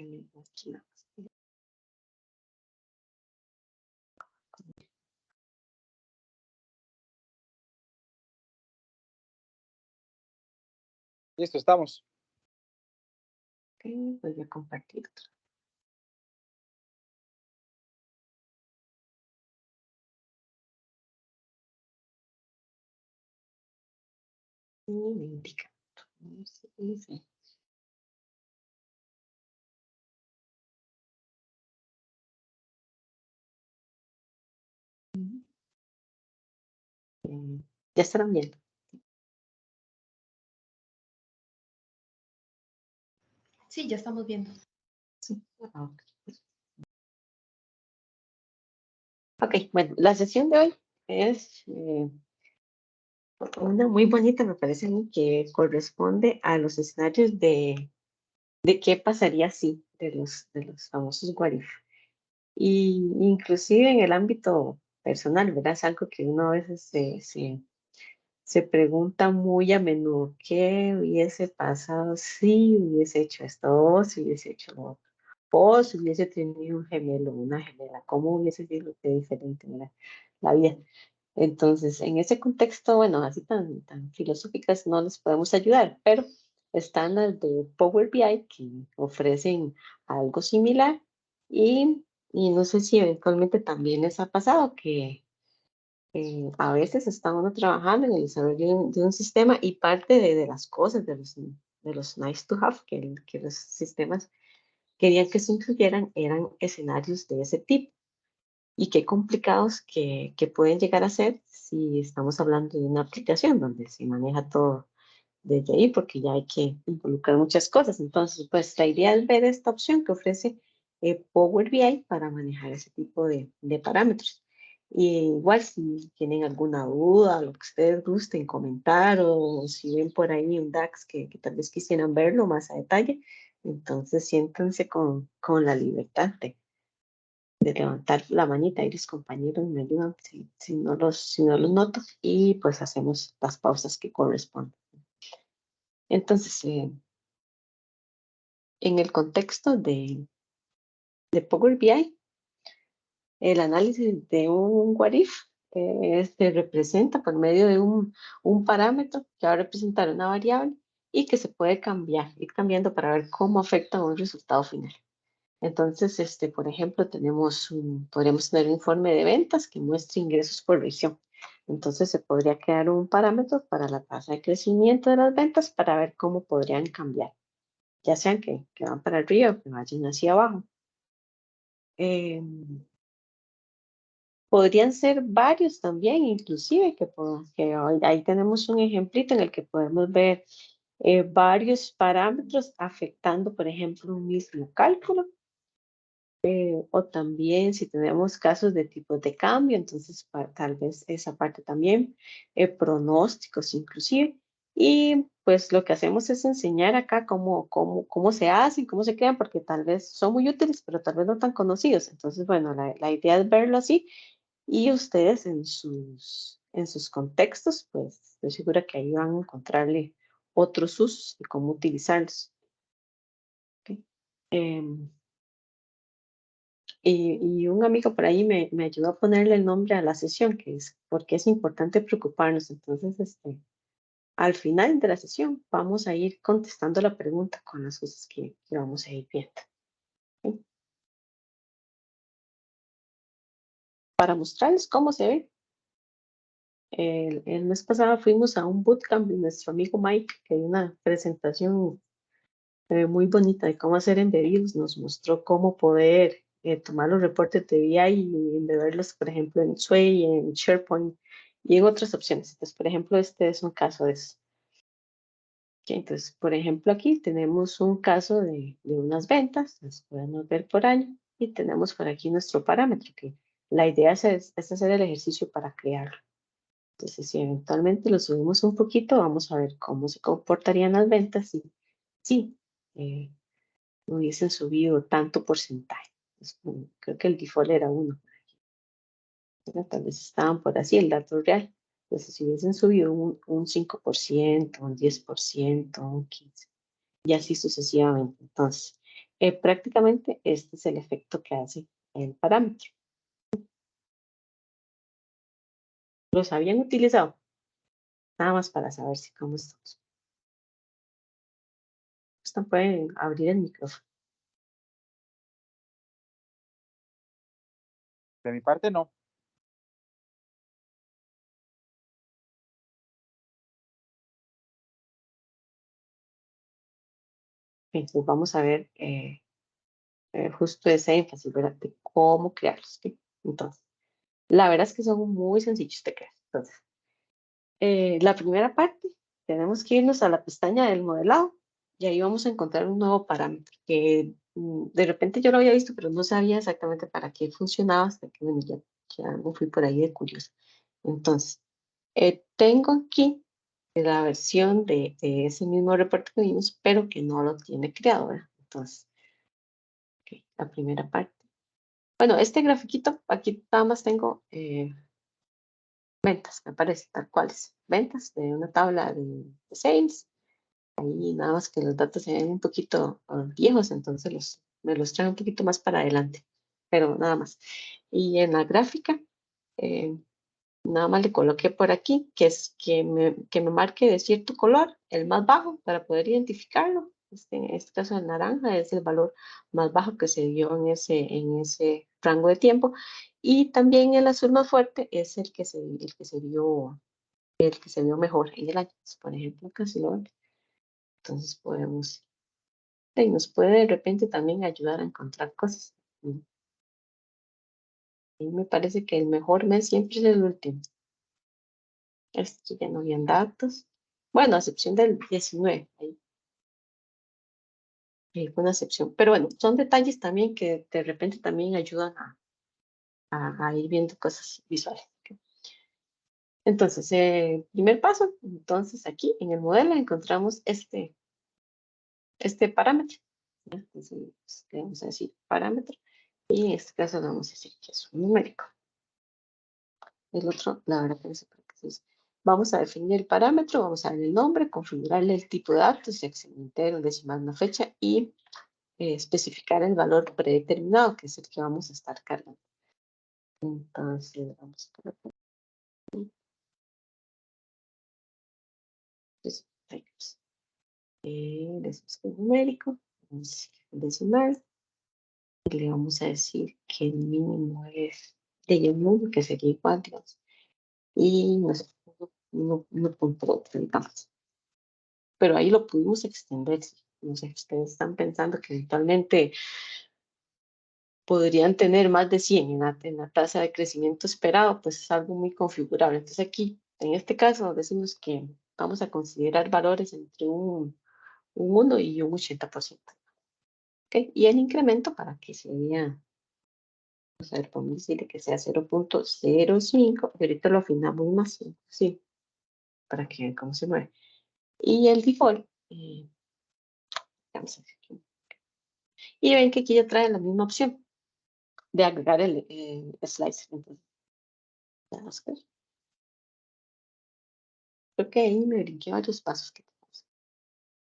Aquí no. Listo, estamos. Ok, voy a compartir otro. Y me indica. Sí. Ya estarán viendo. Sí, ya estamos viendo. Sí. Ok, bueno, la sesión de hoy es una muy bonita, me parece a mí, que corresponde a los escenarios de qué pasaría si, de los famosos what if. Y inclusive en el ámbito personal, ¿verdad? Es algo que uno a veces se pregunta muy a menudo, ¿qué hubiese pasado si hubiese hecho esto, si hubiese hecho lo otro? O si hubiese tenido un gemelo, una gemela, ¿cómo hubiese sido de diferente la vida? Entonces, en ese contexto, bueno, así tan filosóficas no les podemos ayudar, pero están las de Power BI que ofrecen algo similar y no sé si eventualmente también les ha pasado que a veces está uno trabajando en el desarrollo de un sistema y parte de las cosas, de los nice to have que los sistemas querían que se incluyeran eran escenarios de ese tipo. Y qué complicados que pueden llegar a ser si estamos hablando de una aplicación donde se maneja todo desde ahí, porque ya hay que involucrar muchas cosas. Entonces, pues la idea es ver esta opción que ofrece Power BI para manejar ese tipo de parámetros. Y igual si tienen alguna duda, lo que ustedes gusten comentar o si ven por ahí un DAX que tal vez quisieran verlo más a detalle, entonces siéntanse con la libertad de levantar la manita y los compañeros me ayudan si no los noto y pues hacemos las pausas que corresponden. Entonces, en el contexto de Power BI, el análisis de un what if se representa por medio de un parámetro que va a representar una variable y que se puede cambiar, ir cambiando para ver cómo afecta a un resultado final. Entonces, por ejemplo, podríamos tener un informe de ventas que muestre ingresos por región. Entonces, se podría crear un parámetro para la tasa de crecimiento de las ventas para ver cómo podrían cambiar, ya sean que van para arriba o que vayan hacia abajo. Podrían ser varios también, inclusive, que ahí tenemos un ejemplito en el que podemos ver varios parámetros afectando, por ejemplo, un mismo cálculo. O también si tenemos casos de tipos de cambio, entonces tal vez esa parte también, pronósticos inclusive. Y pues lo que hacemos es enseñar acá cómo se hacen, cómo se quedan, porque tal vez son muy útiles, pero tal vez no tan conocidos. Entonces, bueno, la idea es verlo así y ustedes en sus contextos, pues estoy segura que ahí van a encontrarle otros usos y cómo utilizarlos. ¿Ok? Y un amigo por ahí me ayudó a ponerle el nombre a la sesión, que es porque es importante preocuparnos. Entonces, al final de la sesión vamos a ir contestando la pregunta con las cosas que vamos a ir viendo. ¿Ok? Para mostrarles cómo se ve. El mes pasado fuimos a un bootcamp de nuestro amigo Mike, que dio una presentación muy bonita de cómo hacer embebidos. Nos mostró cómo poder tomar los reportes de BI y embeberlos, por ejemplo, en Sway, en SharePoint y en otras opciones. Entonces, por ejemplo, este es un caso de eso. Okay, entonces, por ejemplo, aquí tenemos un caso de unas ventas, las podemos ver por año, y tenemos por aquí nuestro parámetro, que la idea es hacer el ejercicio para crearlo. Entonces, si eventualmente lo subimos un poquito, vamos a ver cómo se comportarían las ventas y sí, hubiesen subido tanto porcentaje. Creo que el default era 1. Tal vez estaban por así el dato real. Entonces, si hubiesen subido un 5%, un 10%, un 15%, y así sucesivamente. Entonces, Prácticamente este es el efecto que hace el parámetro. ¿Los habían utilizado? Nada más para saber si cómo estamos. Pueden abrir el micrófono. De mi parte, no. Entonces vamos a ver justo ese énfasis, ¿verdad? De cómo crearlos. ¿Sí? Entonces, la verdad es que son muy sencillos de crear. Entonces, la primera parte, tenemos que irnos a la pestaña del modelado y ahí vamos a encontrar un nuevo parámetro que de repente yo lo había visto, pero no sabía exactamente para qué funcionaba hasta que bueno, ya me fui por ahí de curioso. Entonces, tengo aquí la versión de ese mismo reporte que vimos, pero que no lo tiene creado, ¿verdad? Entonces, ok, la primera parte. Bueno, este grafiquito, aquí nada más tengo ventas, me parece, tal cuales. Ventas de una tabla de sales. Ahí nada más que los datos se ven un poquito viejos, entonces me los trae un poquito más para adelante, pero nada más. Y en la gráfica, eh, nada más le coloqué por aquí, que es que me marque de cierto color, el más bajo, para poder identificarlo. En este caso el naranja es el valor más bajo que se dio en ese rango de tiempo. Y también el azul más fuerte es el que se vio mejor en el año. Por ejemplo, acá si lo ven. Entonces podemos, y nos puede de repente también ayudar a encontrar cosas. Y me parece que el mejor mes siempre es el último. Esto ya no habían datos. Bueno, a excepción del 19. Hay alguna excepción. Pero bueno, son detalles también que de repente también ayudan a ir viendo cosas visuales. ¿Ok? Entonces, primer paso, entonces aquí en el modelo encontramos este parámetro. ¿Ya? Entonces, le vamos a decir parámetro. Y en este caso le vamos a decir que es un numérico. El otro, la verdad que no sé por qué se dice. Vamos a definir el parámetro, vamos a darle el nombre, configurarle el tipo de datos, si es entero, decimal, una fecha, y especificar el valor predeterminado, que es el que vamos a estar cargando. Entonces, vamos a colocar decimos que es numérico, vamos a decir el decimal, y le vamos a decir que el mínimo es de 1, que sería igual, digamos, y no sé, 1.8, digamos. Pero ahí lo pudimos extender. No sé, ustedes están pensando que eventualmente podrían tener más de 100 en la tasa de crecimiento esperado, pues es algo muy configurable. Entonces aquí, en este caso, decimos que vamos a considerar valores entre un 1 y un 80%. ¿Okay? Y el incremento para que sea, vamos a ver, podemos decirle que sea 0.05, y ahorita lo afinamos más, sí, para que vean cómo se mueve. Y el default, vamos a ver aquí. Y ven que aquí ya trae la misma opción de agregar el slicer. Entonces, vamos a ver. Creo que ahí me brinqué varios pasos que tenemos.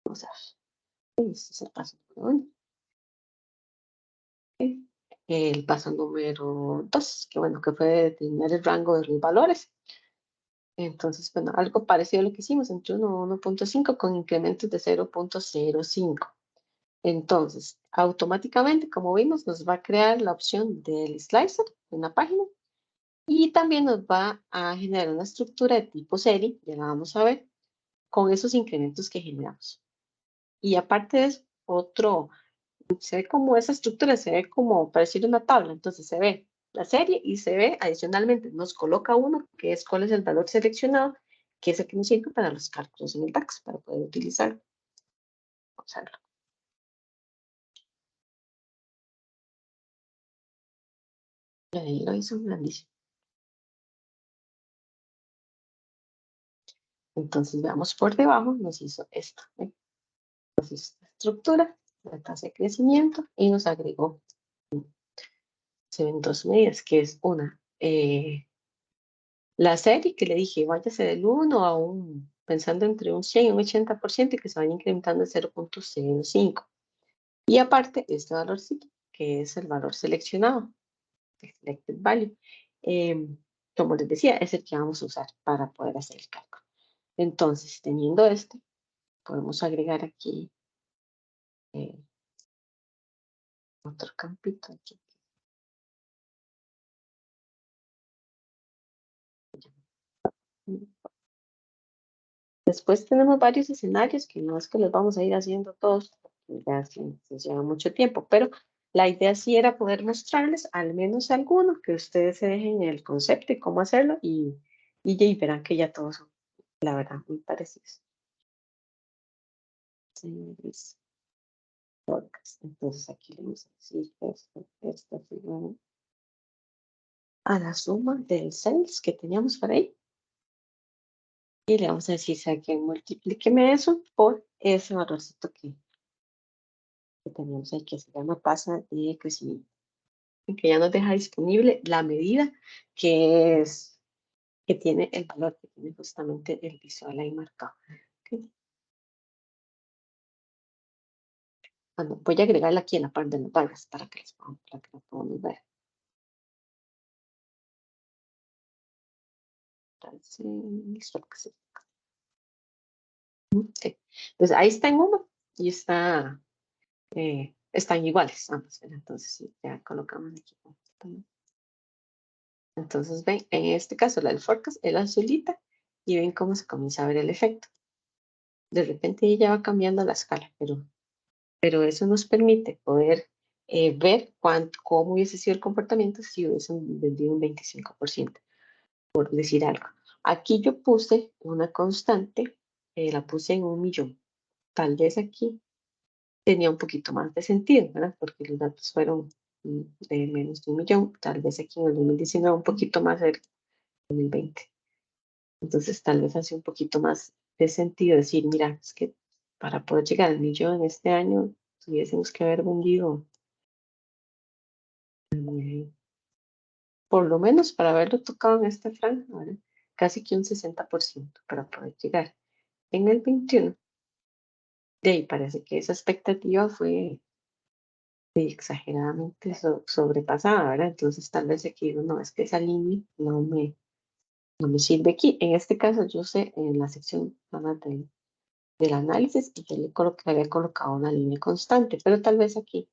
Vamos a ver. Este es el paso número 1. Okay. El paso número 2, que bueno, que fue determinar el rango de los valores. Entonces, bueno, algo parecido a lo que hicimos entre 1 y 1.5 con incrementos de 0.05. Entonces, automáticamente, como vimos, nos va a crear la opción del slicer en la página. Y también nos va a generar una estructura de tipo serie, ya la vamos a ver, con esos incrementos que generamos. Y aparte de eso, se ve como esa estructura, se ve como pareciera una tabla, entonces se ve la serie y se ve adicionalmente, nos coloca uno, que es cuál es el valor seleccionado, que es el que nos sirve para los cálculos en el DAX, para poder utilizarlo. Vamos a verlo. Y ahí lo hizo grandísimo. Entonces veamos por debajo, nos hizo esto. Nos hizo esta estructura, la tasa de crecimiento y nos agregó, se ven dos medidas, que es una, la serie que le dije, váyase del 1 a pensando entre un 100 y un 80% y que se vaya incrementando el 0.05. Y aparte, este valorcito, que es el valor seleccionado, el selected value, como les decía, es el que vamos a usar para poder hacer el cálculo. Entonces, teniendo este, podemos agregar aquí otro campito. Aquí. Después tenemos varios escenarios que no es que los vamos a ir haciendo todos, porque ya se lleva mucho tiempo, pero la idea sí era poder mostrarles al menos algunos que ustedes se dejen el concepto y cómo hacerlo y ya verán que ya todos son, la verdad, muy parecidos. Sí, Luis. Podcast. Entonces aquí le vamos a decir esto igual a la suma del cells que teníamos por ahí. Y le vamos a decir, saquen, multiplíqueme eso por ese valorcito que teníamos ahí, que se llama tasa de crecimiento. Que ya nos deja disponible la medida que tiene el valor, que tiene justamente el visual ahí marcado. ¿Okay? Bueno, voy a agregarla aquí en la parte de las barras para que la podamos ver. Entonces, okay. Entonces ahí está en uno y están iguales ambos, ¿verdad? Entonces sí, ya colocamos aquí. Entonces ven, en este caso la del forecast es la azulita y ven cómo se comienza a ver el efecto. De repente ella va cambiando la escala, pero eso nos permite poder ver cómo hubiese sido el comportamiento si hubiesen vendido un 25%, por decir algo. Aquí yo puse una constante, la puse en 1.000.000. Tal vez aquí tenía un poquito más de sentido, ¿verdad? Porque los datos fueron de menos de 1.000.000, tal vez aquí en el 2019 un poquito más cerca del 2020. Entonces tal vez hace un poquito más de sentido decir, mira, es que para poder llegar al 1.000.000 este año tuviésemos que haber vendido por lo menos para haberlo tocado en esta franja, ¿verdad? Casi que un 60% para poder llegar. En el 21, de ahí parece que esa expectativa fue exageradamente sobrepasada, ¿verdad? Entonces tal vez aquí digo, no, es que esa línea no me sirve aquí. En este caso yo sé en la sección nada del análisis y yo le había colocado una línea constante, pero tal vez aquí,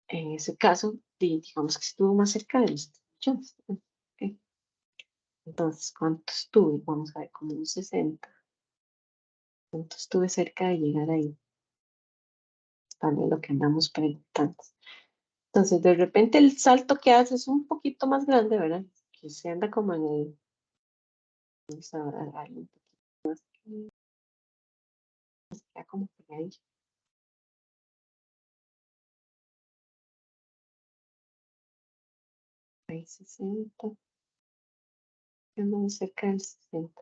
en ese caso, digamos que estuvo más cerca de los millones. ¿Okay? Entonces, ¿cuánto estuve? Vamos a ver, como un 60. ¿Cuánto estuve cerca de llegar ahí? También lo que andamos preguntando. Entonces, de repente el salto que hace es un poquito más grande, ¿verdad? Que se anda como en el... Vamos a ver, un poquito más. Ya como que ahí. Ahí 60. Ando muy cerca del 60.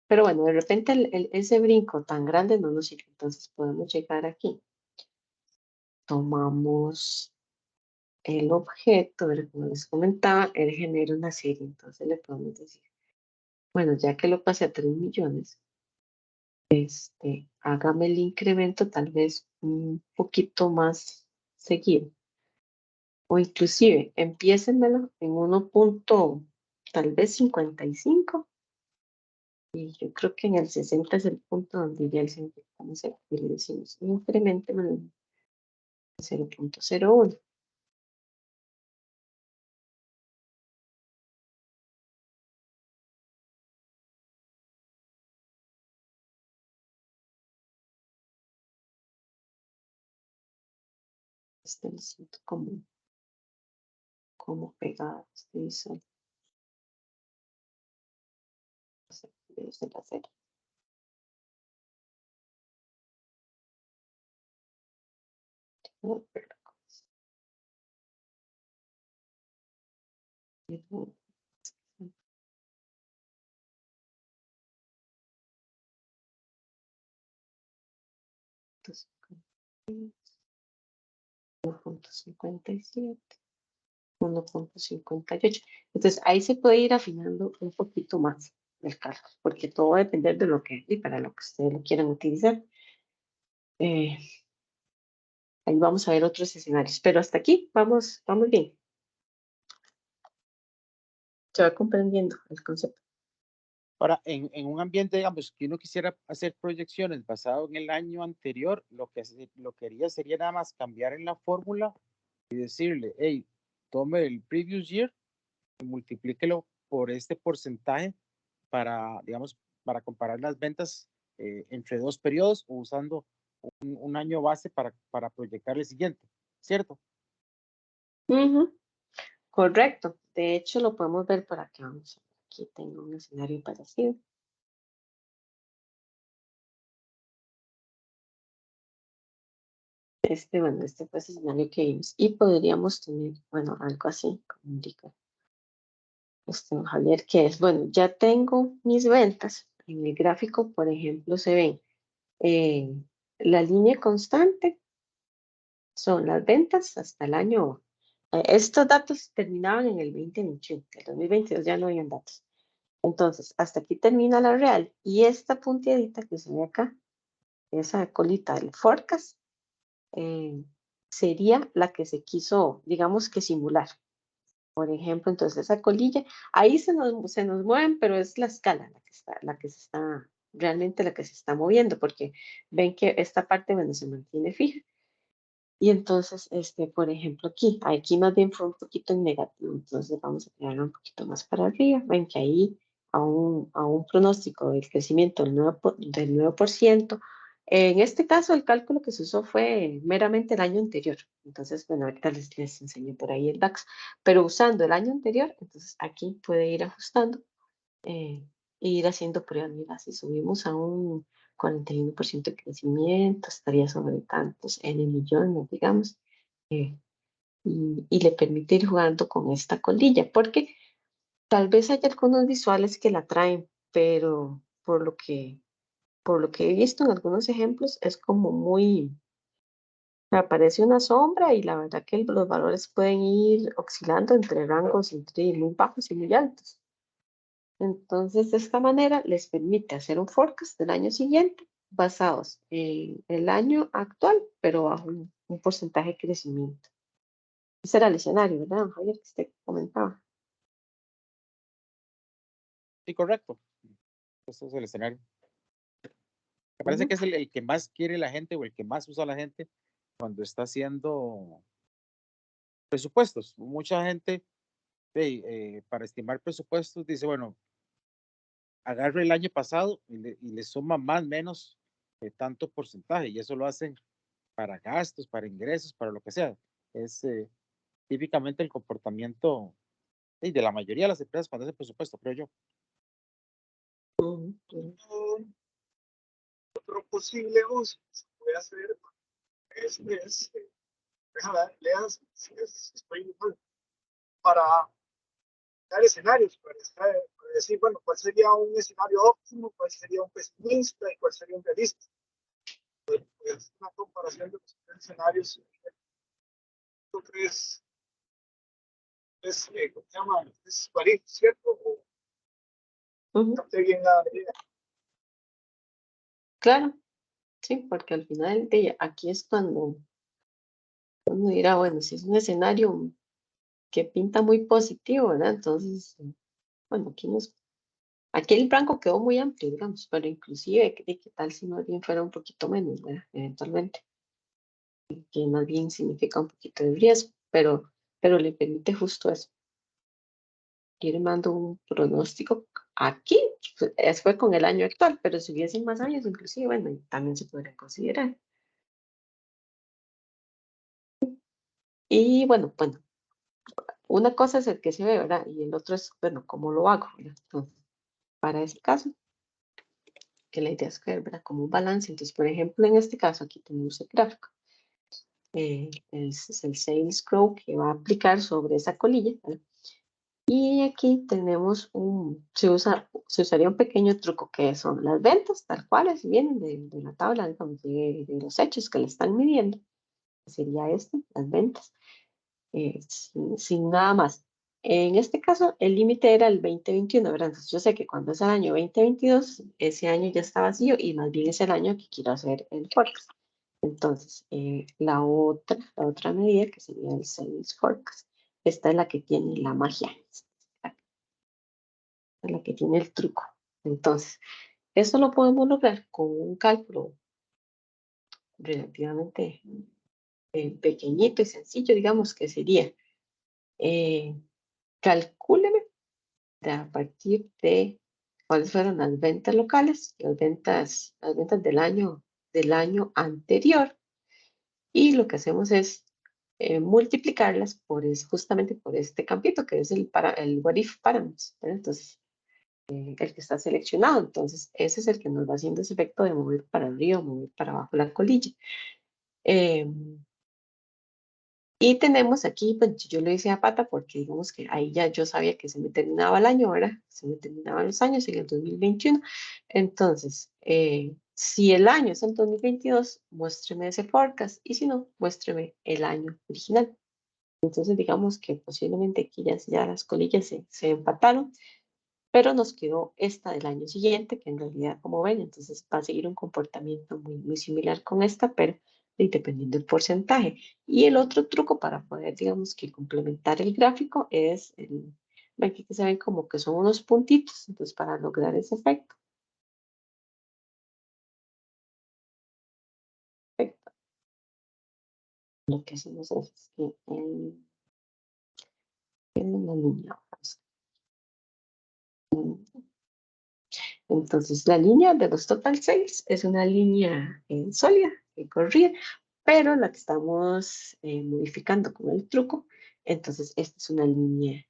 Pero bueno, de repente ese brinco tan grande no nos sirve. Entonces podemos llegar aquí. Tomamos el objeto, ¿verdad? Como les comentaba, él genera una serie. Entonces le podemos decir, bueno, ya que lo pasé a 3 millones, hágame el incremento tal vez un poquito más seguido. O inclusive, empiécenmelo en 1 punto, tal vez 55. Y yo creo que en el 60 es el punto donde ya el científico y le decimos, incrementémoslo en 0.01. Lo siento como pegado. Visual. Desde la serie. Entonces, 1.57, 1.58. Entonces ahí se puede ir afinando un poquito más el cálculo, porque todo va a depender de lo que y para lo que ustedes lo quieran utilizar. Ahí vamos a ver otros escenarios, pero hasta aquí vamos bien. Se va comprendiendo el concepto. Ahora, en un ambiente, digamos, que uno quisiera hacer proyecciones basado en el año anterior, lo que haría sería nada más cambiar en la fórmula y decirle, hey, tome el previous year y multiplíquelo por este porcentaje para, digamos, para comparar las ventas entre dos periodos o usando un año base para proyectar el siguiente, ¿cierto? Correcto. De hecho, lo podemos ver por acá. Vamos a ver. Aquí tengo un escenario parecido. Bueno, este fue el escenario que vimos. Y podríamos tener, bueno, algo así, como indica Javier, que es, bueno, ya tengo mis ventas. En el gráfico, por ejemplo, se ven la línea constante, son las ventas hasta el año. Estos datos terminaban en el 2021, el 2022 ya no habían datos. Entonces, hasta aquí termina la real. Y esta punteadita que se ve acá, esa colita del forecast, sería la que se quiso, digamos que simular. Por ejemplo, entonces esa colilla, ahí se nos mueven, pero es la escala la que se está, realmente la que se está moviendo, porque ven que esta parte, bueno, se mantiene fija. Y entonces, por ejemplo, aquí más bien fue un poquito en negativo, entonces vamos a tirarlo un poquito más para arriba. Ven que ahí a un pronóstico del crecimiento del 9%. En este caso, el cálculo que se usó fue meramente el año anterior. Entonces, bueno, ahorita les enseño por ahí el DAX, pero usando el año anterior, entonces aquí puede ir ajustando e ir haciendo pruebas. Mira, si subimos a un 41% de crecimiento, estaría sobre tantos N millones, digamos, y le permite ir jugando con esta colilla, porque tal vez hay algunos visuales que la traen, pero por lo que he visto en algunos ejemplos, es como muy, aparece una sombra y la verdad que los valores pueden ir oscilando entre rangos entre muy bajos y muy altos. Entonces, de esta manera les permite hacer un forecast del año siguiente basados en el año actual, pero bajo un porcentaje de crecimiento. Ese era el escenario, ¿verdad, Javier, que usted comentaba? Sí, correcto. Ese es el escenario. Me parece que es el que más quiere la gente o el que más usa la gente cuando está haciendo presupuestos. Mucha gente, para estimar presupuestos, dice, bueno, agarre el año pasado y le suma más o menos tanto porcentaje, y eso lo hacen para gastos, para ingresos, para lo que sea. Es típicamente el comportamiento de la mayoría de las empresas cuando hacen presupuesto, creo yo. Otro posible uso que se puede hacer es leas, estoy para dar escenarios, para decir, bueno, cuál sería un escenario óptimo, cuál sería un pesimista y cuál sería un realista. Pues una comparación de los tres escenarios. Tres, ¿cómo se llama? Es París, ¿cierto? ¿Capté bien la idea? Claro, sí, porque al final aquí es cuando uno dirá, bueno, si es un escenario que pinta muy positivo, ¿verdad? Entonces, bueno, aquí el rango quedó muy amplio, digamos, pero inclusive, ¿qué tal si más bien fuera un poquito menos, ¿verdad? Eventualmente, que más bien significa un poquito de riesgo, pero le permite justo eso. Ir mando un pronóstico aquí, fue con el año actual, pero si hubiesen más años, inclusive, bueno, también se podría considerar. Y bueno, una cosa es el que se ve, ¿verdad? Y el otro es, bueno, ¿cómo lo hago? ¿Verdad? Entonces, para ese caso, que la idea es ver, ¿verdad? Como un balance. Entonces, por ejemplo, en este caso, aquí tenemos el gráfico. Es el sales growth que va a aplicar sobre esa colilla, ¿verdad? Y aquí tenemos se usaría un pequeño truco que son las ventas, tal cuales vienen de la tabla, digamos, de los hechos que le están midiendo. Sería las ventas, sin nada más. En este caso, el límite era el 2021, ¿verdad? Entonces, yo sé que cuando es el año 2022, ese año ya está vacío y más bien es el año que quiero hacer el forecast. Entonces, la otra medida que sería el Sales Forecast, esta es la que tiene la magia, esta es la que tiene el truco. Entonces, eso lo podemos lograr con un cálculo relativamente pequeñito y sencillo, digamos que sería, calcúleme a partir de cuáles fueron las ventas locales, las ventas del año anterior, y lo que hacemos es multiplicarlas justamente por este campito que es el what if parameters, ¿verdad? Entonces, el que está seleccionado, entonces ese es el que nos va haciendo ese efecto de mover para arriba, mover para abajo la colilla. Y tenemos aquí, pues yo lo hice a pata porque digamos que ahí ya yo sabía que se me terminaba el año, ¿verdad? Se me terminaban los años en el 2021. Entonces, si el año es el 2022, muéstreme ese forecast y si no, muéstreme el año original. Entonces, digamos que posiblemente aquí ya las colillas se empataron, pero nos quedó esta del año siguiente, que en realidad, como ven, entonces va a seguir un comportamiento muy similar con esta, pero dependiendo del porcentaje. Y el otro truco para poder, digamos, que complementar el gráfico es, aquí que se ven como que son unos puntitos, entonces para lograr ese efecto. Lo que hacemos es que en la línea, entonces la línea de los total sales es una línea sólida, corrida, pero la que estamos modificando con el truco, entonces esta es una línea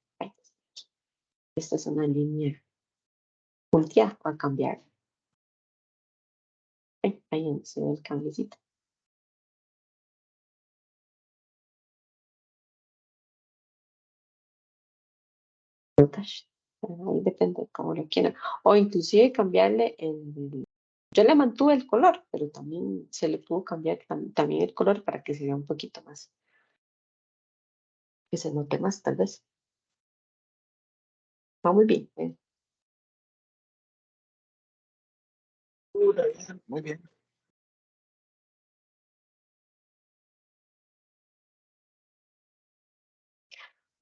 punteada, va a cambiar. Ahí donde se ve el cablecito. Ahí depende de cómo lo quieran. O inclusive cambiarle yo le mantuve el color, pero también se le pudo cambiar también el color para que se vea un poquito más, que se note más tal vez. Va muy bien. Muy bien.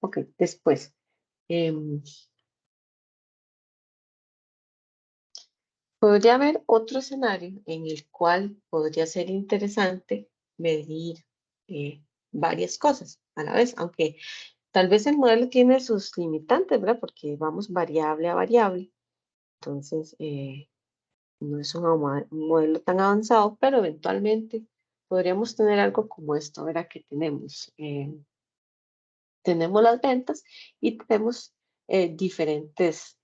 Ok, después. Podría haber otro escenario en el cual podría ser interesante medir varias cosas a la vez, aunque tal vez el modelo tiene sus limitantes, ¿verdad? Porque vamos variable a variable, entonces no es un modelo tan avanzado, pero eventualmente podríamos tener algo como esto, ¿verdad? Que tenemos las ventas y tenemos diferentes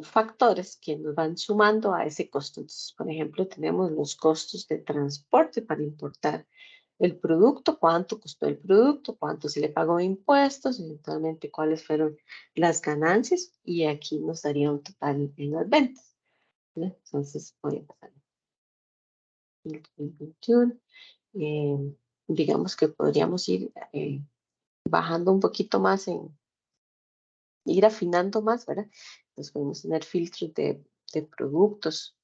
factores que nos van sumando a ese costo. Entonces, por ejemplo, tenemos los costos de transporte para importar el producto, cuánto costó el producto, cuánto se le pagó de impuestos, eventualmente cuáles fueron las ganancias y aquí nos daría un total en las ventas, ¿no? Entonces, voy a pasar el 2021. Digamos que podríamos ir bajando un poquito más ir afinando más, ¿verdad? Entonces podemos tener filtros de productos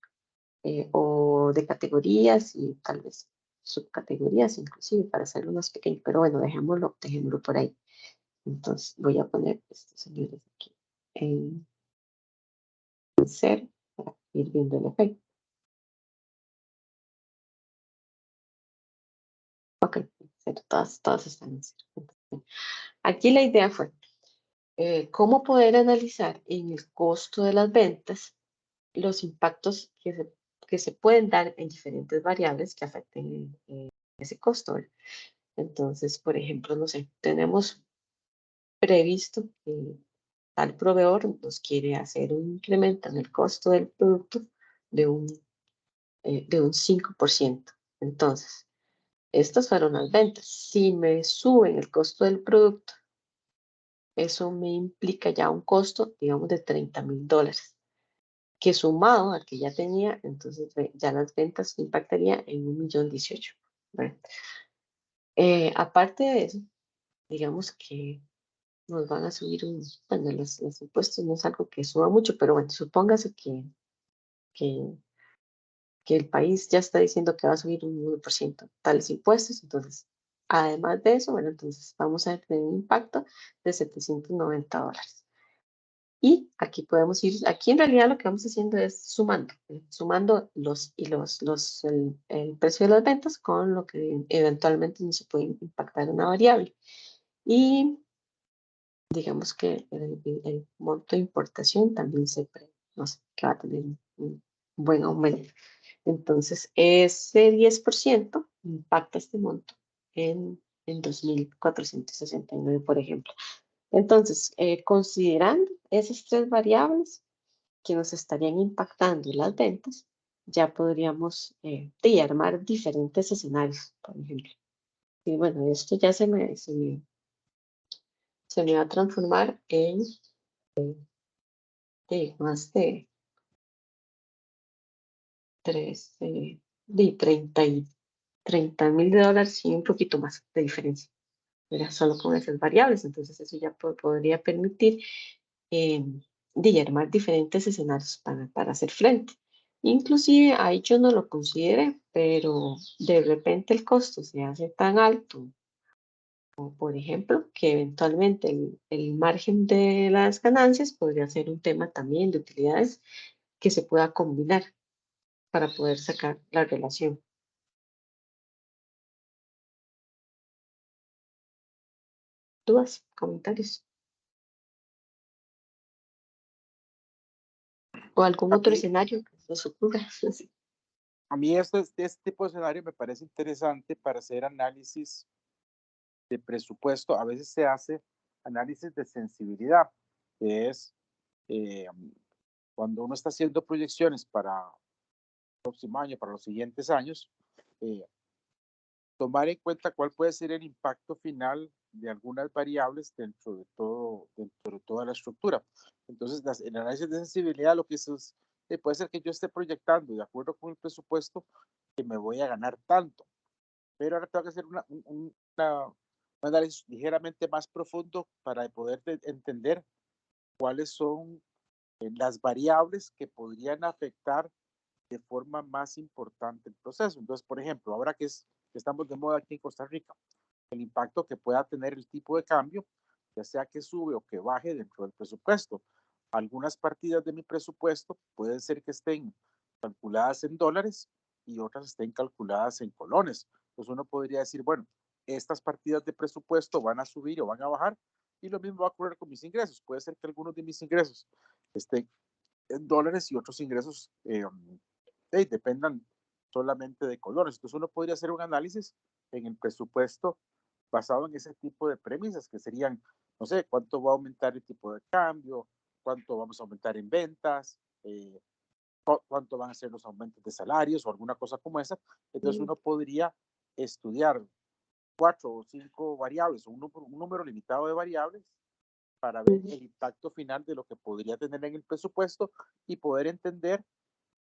o de categorías y tal vez subcategorías inclusive para hacerlo más pequeño, pero bueno, dejémoslo por ahí. Entonces voy a poner estos señores aquí en cero para ir viendo el efecto. Ok, cero, todas están en cero. Aquí la idea fue cómo poder analizar en el costo de las ventas los impactos que se pueden dar en diferentes variables que afecten ese costo, ¿verdad? Entonces, por ejemplo, no sé, tenemos previsto que tal proveedor nos quiere hacer un incremento en el costo del producto de un 5%. Entonces, estas fueron las ventas. Si me suben el costo del producto, eso me implica ya un costo, digamos, de $30,000. Que sumado al que ya tenía, entonces ya las ventas impactaría en 1,018,000. Aparte de eso, digamos que nos van a subir bueno, los impuestos no es algo que suba mucho, pero bueno, supóngase que que el país ya está diciendo que va a subir un 9% tales impuestos, entonces, además de eso, bueno, entonces vamos a tener un impacto de $790. Y aquí podemos ir, aquí en realidad lo que vamos haciendo es sumando el precio de las ventas con lo que eventualmente nos puede impactar una variable. Y digamos que el monto de importación también no sé, que va a tener un buen aumento. Entonces, ese 10% impacta este monto en 2.469, por ejemplo. Entonces, considerando esas tres variables que nos estarían impactando las ventas, ya podríamos armar diferentes escenarios, por ejemplo. Y bueno, esto ya se me va a transformar en más de 30 mil dólares y un poquito más de diferencia. Era solo con esas variables, entonces eso ya podría permitir eh, armar diferentes escenarios para hacer frente. Inclusive ahí yo no lo consideré, pero de repente el costo se hace tan alto, como por ejemplo, que eventualmente el margen de las ganancias podría ser un tema también de utilidades que se pueda combinar para poder sacar la relación. ¿Dudas? ¿Comentarios? ¿O algún A otro mí, escenario que se os ocurra? a mí este tipo de escenario me parece interesante para hacer análisis de presupuesto. A veces se hace análisis de sensibilidad, que es eh, cuando uno está haciendo proyecciones para el próximo año, para los siguientes años, eh, tomar en cuenta cuál puede ser el impacto final de algunas variables dentro de toda la estructura. Entonces, el análisis de sensibilidad lo que es puede ser que yo esté proyectando de acuerdo con el presupuesto que me voy a ganar tanto, pero ahora tengo que hacer un análisis ligeramente más profundo para poder entender cuáles son las variables que podrían afectar de forma más importante el proceso. Entonces, por ejemplo, ahora que estamos de moda aquí en Costa Rica, el impacto que pueda tener el tipo de cambio, ya sea que sube o que baje dentro del presupuesto. Algunas partidas de mi presupuesto pueden ser que estén calculadas en dólares y otras estén calculadas en colones. Entonces uno podría decir, bueno, estas partidas de presupuesto van a subir o van a bajar y lo mismo va a ocurrir con mis ingresos. Puede ser que algunos de mis ingresos estén en dólares y otros ingresos dependan solamente de colores. Entonces uno podría hacer un análisis en el presupuesto basado en ese tipo de premisas que serían, no sé, cuánto va a aumentar el tipo de cambio, cuánto vamos a aumentar en ventas, cuánto van a ser los aumentos de salarios o alguna cosa como esa. Entonces uno podría estudiar 4 o 5 variables o un número limitado de variables para ver el impacto final de lo que podría tener en el presupuesto y poder entender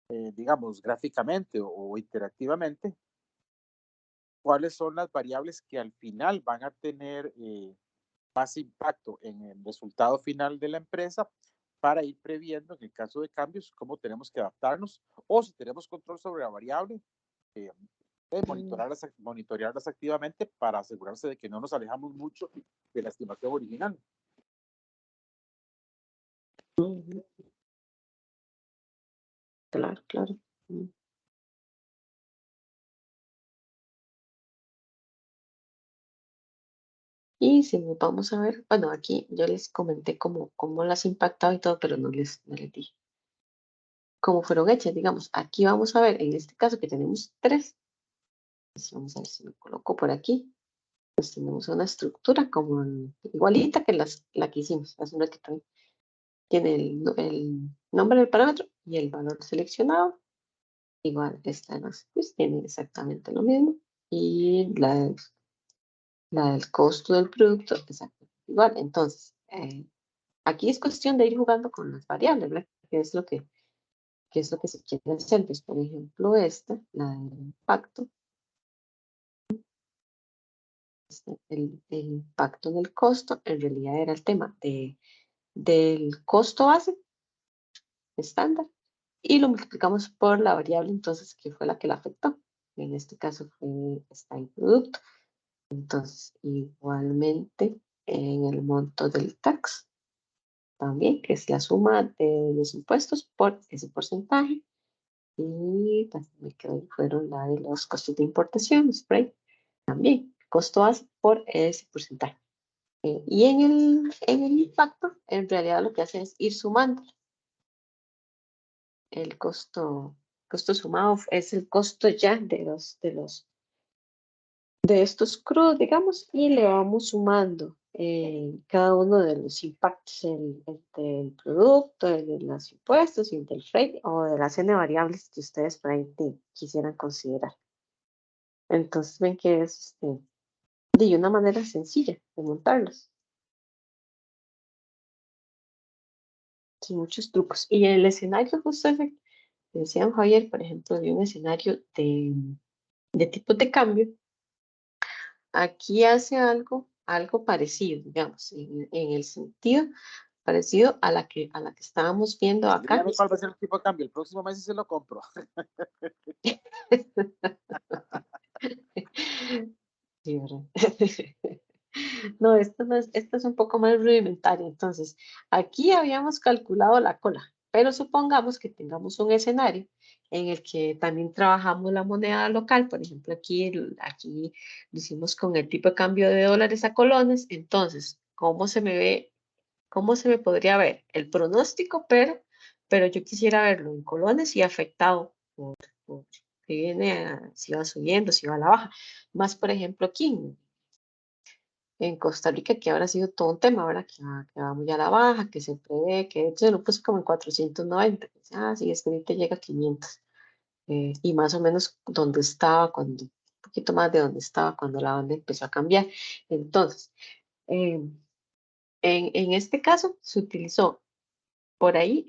digamos, gráficamente o interactivamente, cuáles son las variables que al final van a tener más impacto en el resultado final de la empresa para ir previendo en el caso de cambios cómo tenemos que adaptarnos o si tenemos control sobre la variable, eh, monitorearlas activamente para asegurarse de que no nos alejamos mucho de la estimación original. Claro, claro. Y si nos vamos a ver, bueno, aquí yo les comenté cómo las ha impactado y todo, pero no les dije cómo fueron hechas, digamos. Aquí vamos a ver, en este caso que tenemos tres, pues vamos a ver si lo coloco por aquí. Pues tenemos una estructura como igualita que la que hicimos hace un ratito. Tiene el nombre del parámetro y el valor seleccionado. Igual esta pues tiene exactamente lo mismo. Y la del costo del producto, exactamente igual. Entonces, aquí es cuestión de ir jugando con las variables, ¿verdad? ¿Qué es lo que se quiere hacer? Pues, por ejemplo, esta, la del impacto, el impacto en el costo, en realidad era el tema del costo base estándar y lo multiplicamos por la variable entonces que fue la que la afectó. En este caso está el producto. Entonces, igualmente en el monto del tax, también, que es la suma de los impuestos por ese porcentaje. Y pues, me quedó, fueron la de los costos de importación, spray, también, costo base por ese porcentaje. Y en el impacto, en realidad lo que hace es ir sumando. El costo sumado es el costo ya de estos crudos, digamos, y le vamos sumando cada uno de los impactos, el del producto, el de los impuestos y el del freight o de las n variables que ustedes por ahí quisieran considerar. Entonces ven que es de una manera sencilla de montarlos, sin muchos trucos. Y el escenario justo ese que decían Javier, por ejemplo, de un escenario de tipos de cambio, aquí hace algo parecido, digamos, en el sentido parecido a la que estábamos viendo acá. Dígame cuál va a ser el tipo de cambio. El próximo mes sí se lo compro. Sí, ¿verdad? No, esta es un poco más rudimentaria. Entonces, aquí habíamos calculado la cola, pero supongamos que tengamos un escenario en el que también trabajamos la moneda local. Por ejemplo, aquí lo hicimos con el tipo de cambio de dólares a colones. Entonces, ¿cómo se me ve? ¿Cómo se me podría ver? El pronóstico, pero yo quisiera verlo en colones y afectado por que si va subiendo, si va a la baja. Más, por ejemplo, aquí en Costa Rica, que ahora ha sido todo un tema, ¿verdad? Que va muy a la baja, que se prevé, que de hecho lo puse como en 490. Sí, es que ahorita llega a 500. Y más o menos donde estaba un poquito más de donde estaba cuando la banda empezó a cambiar. Entonces, eh, en este caso se utilizó por ahí,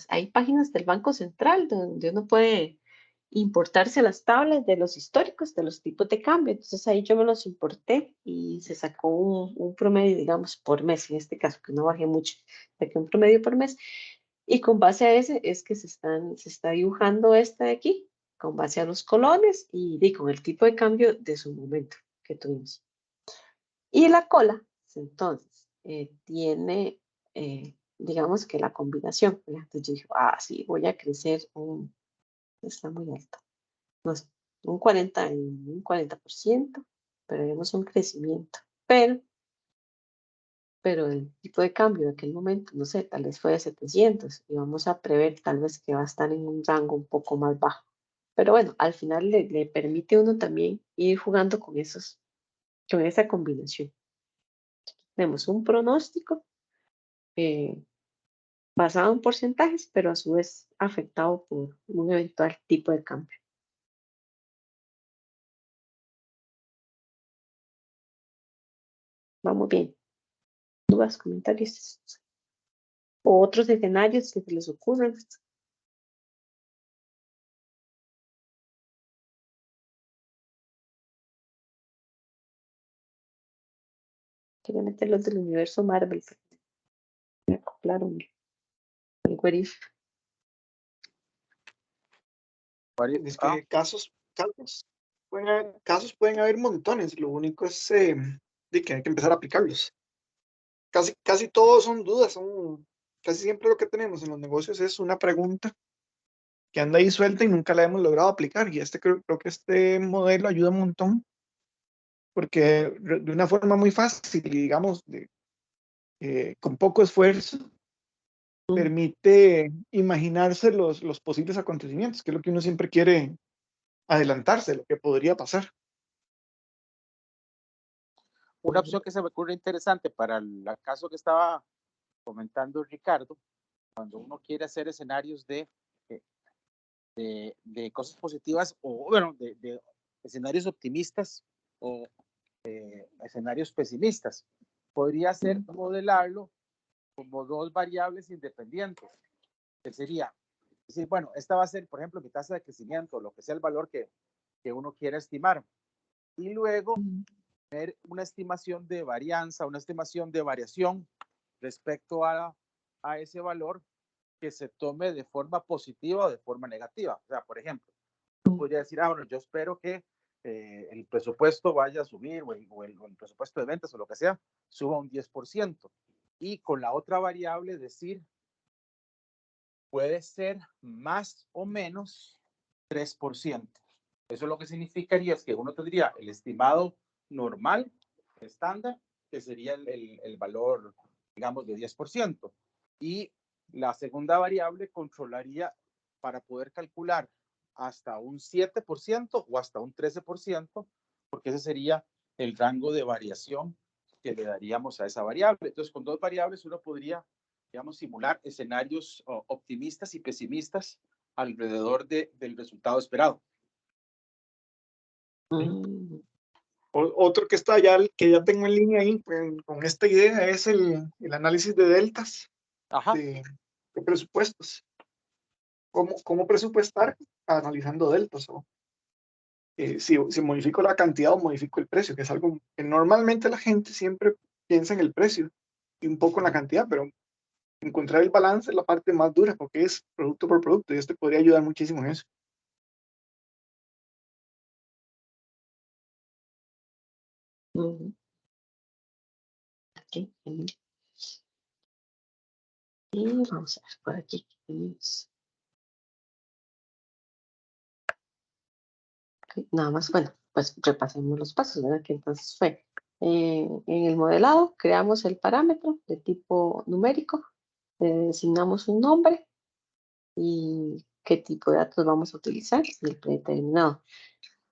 hay páginas del Banco Central donde uno puede importarse las tablas de los históricos, de los tipos de cambio. Entonces ahí yo me los importé y se sacó un promedio, digamos, por mes, en este caso, que no bajé mucho, saqué un promedio por mes. Y con base a ese es que se está dibujando esta de aquí, con base a los colones y con el tipo de cambio de su momento que tuvimos. Y la cola, entonces, tiene, digamos que la combinación. Entonces yo dije, sí, voy a crecer está muy alto, no sé, un 40%, pero vemos un crecimiento. Pero el tipo de cambio de aquel momento, no sé, tal vez fue de 700 y vamos a prever tal vez que va a estar en un rango un poco más bajo. Pero bueno, al final le permite a uno también ir jugando con esa combinación. Tenemos un pronóstico eh, basado en porcentajes, pero a su vez afectado por un eventual tipo de cambio. Vamos bien. ¿Dudas, comentarios? ¿O otros escenarios que se les ocurran? Quería meter los del universo Marvel. Me acoplaron el what if. Es que casos pueden haber montones. Lo único es de que hay que empezar a aplicarlos. Casi todos son dudas. Casi siempre lo que tenemos en los negocios es una pregunta que anda ahí suelta y nunca la hemos logrado aplicar. Y creo que este modelo ayuda un montón porque de una forma muy fácil y digamos con poco esfuerzo permite imaginarse los posibles acontecimientos, que es lo que uno siempre quiere adelantarse, lo que podría pasar. Una opción que se me ocurre interesante para el caso que estaba comentando Ricardo, cuando uno quiere hacer escenarios de cosas positivas o, bueno, de escenarios optimistas o escenarios pesimistas, podría ser modelarlo como dos variables independientes, que sería decir, bueno, esta va a ser, por ejemplo, mi tasa de crecimiento, lo que sea el valor que uno quiera estimar, y luego tener una estimación de varianza, una estimación de variación respecto a ese valor que se tome de forma positiva o de forma negativa. O sea, por ejemplo, yo podría decir, bueno, yo espero que el presupuesto vaya a subir o el presupuesto de ventas o lo que sea, suba un 10%. Y con la otra variable decir, puede ser más o menos 3%. Eso lo que significaría es que uno tendría el estimado normal, estándar, que sería el valor, digamos, de 10%. Y la segunda variable controlaría para poder calcular hasta un 7% o hasta un 13%, porque ese sería el rango de variación que le daríamos a esa variable. Entonces, con dos variables uno podría, digamos, simular escenarios optimistas y pesimistas alrededor del resultado esperado. Otro que está ya, que ya tengo en línea ahí con esta idea es el análisis de deltas de presupuestos. ¿Cómo presupuestar analizando deltas? Si modifico la cantidad o modifico el precio, que es algo que normalmente la gente siempre piensa en el precio y un poco en la cantidad, pero encontrar el balance es la parte más dura porque es producto por producto y esto podría ayudar muchísimo en eso. Okay. Y vamos a ver por aquí. Okay. Nada más, bueno, pues repasemos los pasos, ¿verdad? Que entonces fue en el modelado, creamos el parámetro de tipo numérico, designamos un nombre y qué tipo de datos vamos a utilizar y el predeterminado.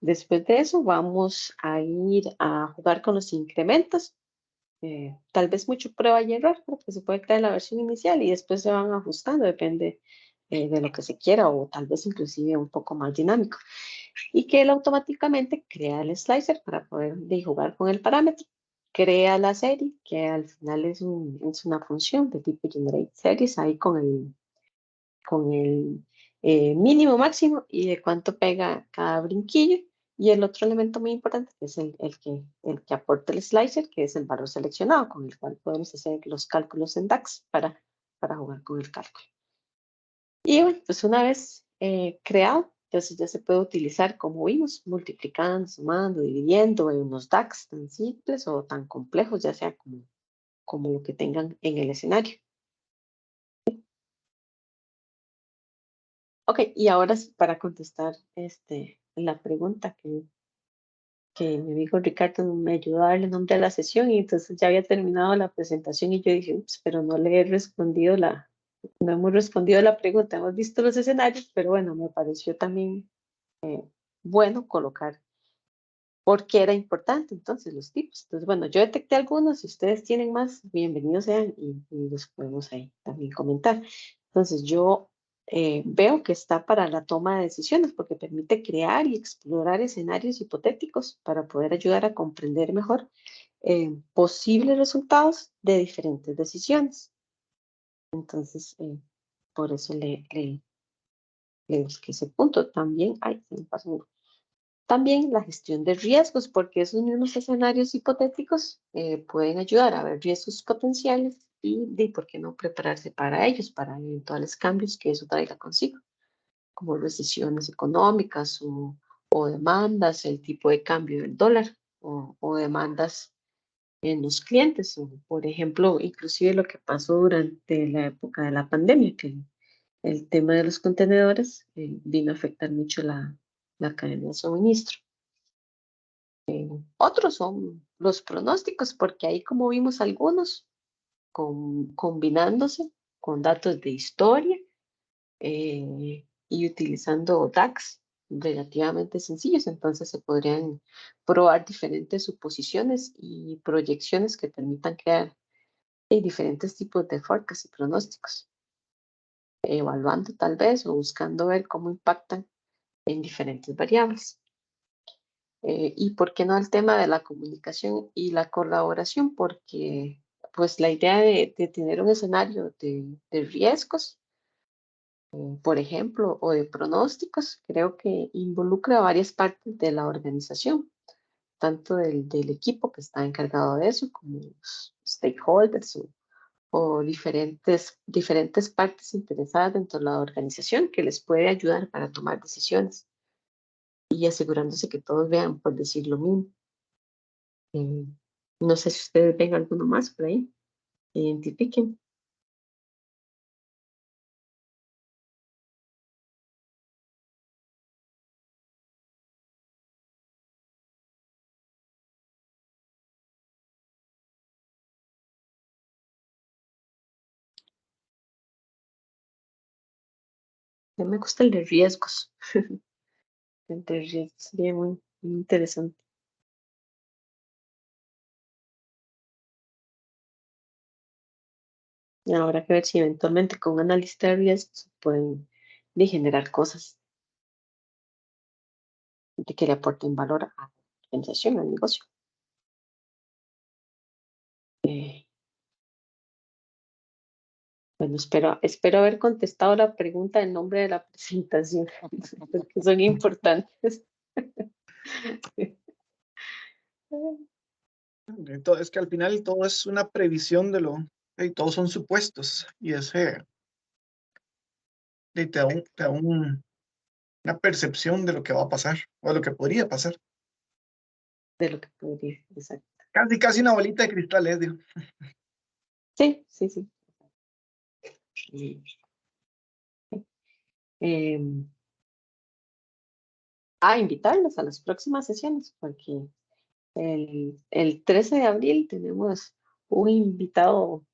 Después de eso vamos a ir a jugar con los incrementos. Tal vez mucho prueba y error, porque se puede crear la versión inicial y después se van ajustando, depende de lo que se quiera o tal vez inclusive un poco más dinámico. Y que él automáticamente crea el slicer para poder jugar con el parámetro. Crea la serie, que al final es una función de tipo generate series, ahí con el mínimo, máximo y de cuánto pega cada brinquillo. Y el otro elemento muy importante que es el que aporta el slicer, que es el valor seleccionado, con el cual podemos hacer los cálculos en DAX para jugar con el cálculo. Y bueno, pues una vez creado, entonces ya se puede utilizar, como vimos, multiplicando, sumando, dividiendo en unos DAX tan simples o tan complejos, ya sea como lo que tengan en el escenario. Ok, y ahora sí, para contestar la pregunta que mi amigo Ricardo me ayudó a darle nombre a la sesión y entonces ya había terminado la presentación y yo dije, ups, pero no le he respondido no hemos respondido la pregunta, hemos visto los escenarios, pero bueno, me pareció también bueno colocar por qué era importante entonces los tipos. Entonces, bueno, yo detecté algunos, si ustedes tienen más, bienvenidos sean y los podemos ahí también comentar. Entonces, yo veo que está para la toma de decisiones porque permite crear y explorar escenarios hipotéticos para poder ayudar a comprender mejor posibles resultados de diferentes decisiones. Entonces, por eso le busqué ese punto. También, se me pasó uno. También la gestión de riesgos, porque esos mismos escenarios hipotéticos pueden ayudar a ver riesgos potenciales y de por qué no prepararse para ellos, para eventuales cambios que eso traiga consigo, como recesiones económicas o demandas, el tipo de cambio del dólar o demandas en los clientes, o por ejemplo, inclusive lo que pasó durante la época de la pandemia, que el tema de los contenedores vino a afectar mucho la cadena de suministro. Otros son los pronósticos, porque ahí como vimos algunos, combinándose con datos de historia y utilizando DAX relativamente sencillos, entonces se podrían probar diferentes suposiciones y proyecciones que permitan crear diferentes tipos de forecasts y pronósticos, evaluando tal vez o buscando ver cómo impactan en diferentes variables. Y por qué no el tema de la comunicación y la colaboración, porque pues la idea de tener un escenario de riesgos, por ejemplo, o de pronósticos, creo que involucra varias partes de la organización, tanto del equipo que está encargado de eso, como los stakeholders o diferentes partes interesadas dentro de la organización que les puede ayudar para tomar decisiones y asegurándose que todos vean, por decir lo mismo. No sé si ustedes ven alguno más por ahí, identifiquen. A mí me gusta el de riesgos. El de riesgos sería muy interesante. Y habrá que ver si eventualmente con una lista de riesgos pueden generar cosas de que le aporten valor a la organización, al negocio. Bueno, espero haber contestado la pregunta en nombre de la presentación, porque son importantes. Es que al final todo es una previsión de lo, y todos son supuestos, y y te da una percepción de lo que va a pasar, o de lo que podría pasar. De lo que podría, exacto. Casi una bolita de cristal, digo. Sí. Invitarlos a las próximas sesiones, porque el 13 de abril tenemos un invitado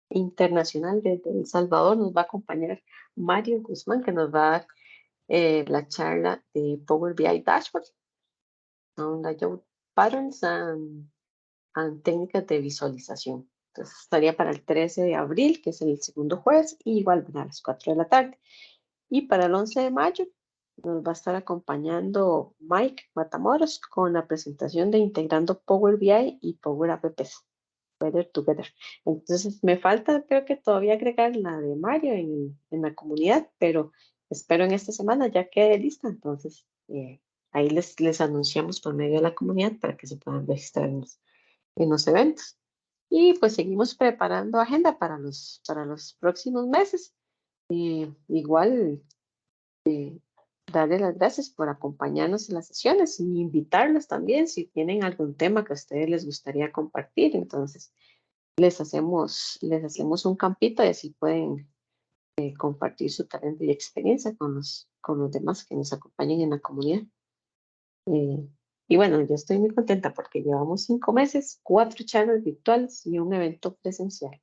internacional desde El Salvador. Nos va a acompañar Mario Guzmán, que nos va a dar la charla de Power BI Dashboard, on layout patterns and técnicas de visualización. Entonces estaría para el 13 de abril, que es el segundo jueves, y igual a las 4 de la tarde. Y para el 11 de mayo nos va a estar acompañando Mike Matamoros con la presentación de integrando Power BI y Power Apps Better Together. Entonces me falta, creo que todavía agregar la de Mario en la comunidad, pero espero en esta semana ya quede lista. Entonces ahí les anunciamos por medio de la comunidad para que se puedan registrar en los eventos. Y pues seguimos preparando agenda para los próximos meses. Igual darle las gracias por acompañarnos en las sesiones y invitarlos también si tienen algún tema que a ustedes les gustaría compartir. Entonces, les hacemos un campito y así pueden compartir su talento y experiencia con los demás que nos acompañen en la comunidad. Y bueno, yo estoy muy contenta porque llevamos 5 meses, 4 charlas virtuales y un evento presencial.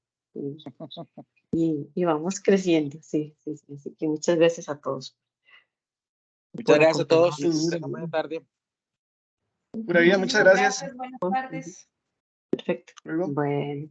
Y vamos creciendo, sí. Así que muchas gracias a todos. Muchas gracias a todos. acompañarnos. Buenas tardes. Pura vida, muchas gracias. Buenas tardes. Perfecto. Luego. Bueno.